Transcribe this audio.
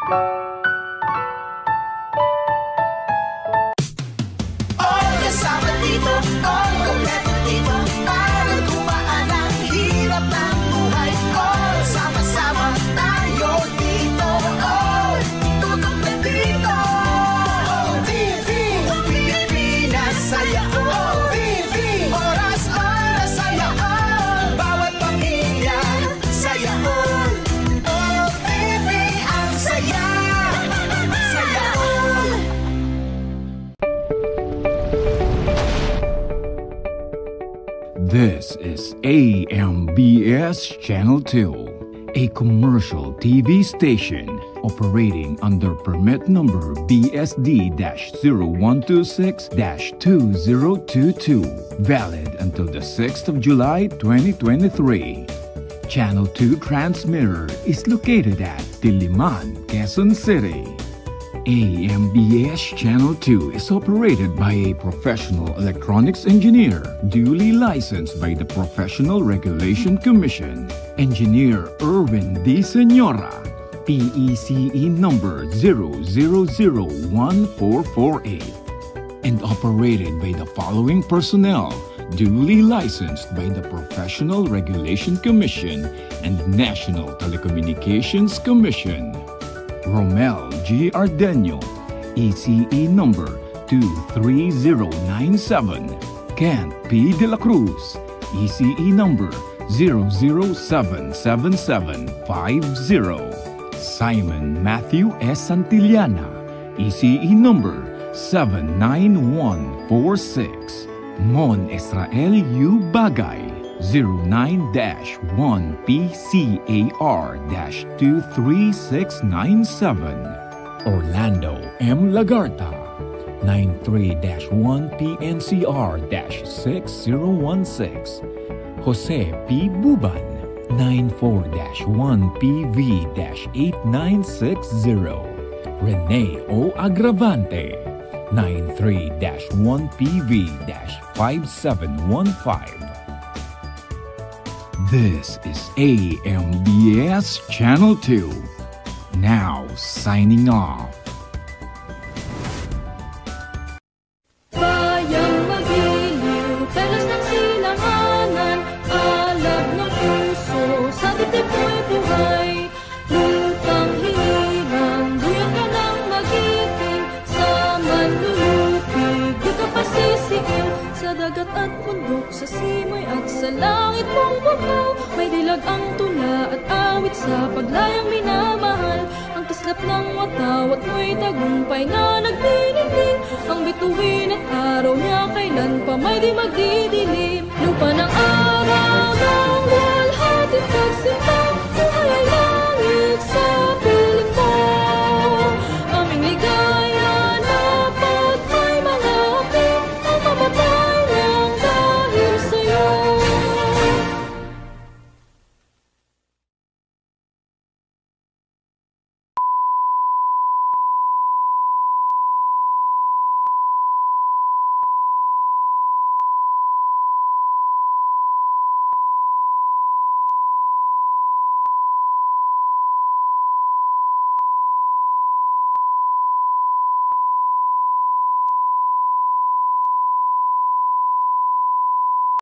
All kasama dito, all kompleto dito, para gumaan ang hirap ng buhay. All sama-sama tayo dito, all tutok na dito. All TV, Pilipinas, saya all TV. Oras all, saya all, bawat pamilya, saya all. All TV ang saya, saya all. This is AMBS Channel 2, a commercial TV station operating under permit number BSD-0126-2022, valid until the 6th of July 2023. Channel 2 transmitter is located at Diliman, Quezon City. AMBS Channel 2 is operated by a professional electronics engineer, duly licensed by the Professional Regulation Commission. Engineer Erwin D. Senora, PECE number 0001448. And operated by the following personnel, duly licensed by the Professional Regulation Commission and National Telecommunications Commission. Romel G. Ardenio, ECE number 23097. Kent P. De La Cruz, ECE number 0077750. Simon Matthew S. Santillana, ECE number 79146. Mon Israel U. Bagay, 09-1PCAR-23697. Orlando M. Lagarta, 93-1PNCR-6016. Jose P. Buban, 94-1PV-8960. Rene O. Agravante, 93-1PV-5715. This is AMBS Channel 2. Now signing off. Bayang magiliw, pelas ng silanganan, alab ng puso, sa dibdib ko'y buhay. Lutang hirang, buyang ka ng magiging, sa manlulupig, di ka pasisigaw. Sa dagat at bundok, sa simoy at sa langit mong bukaw, may dilag ang tula at awit sa paglayang minamahal. Ang kislap ng wataw at mo'y tagumpay na nagdinigling. Ang bituin at araw niya kailan pa may di magdidilim. Lupa ng araw ng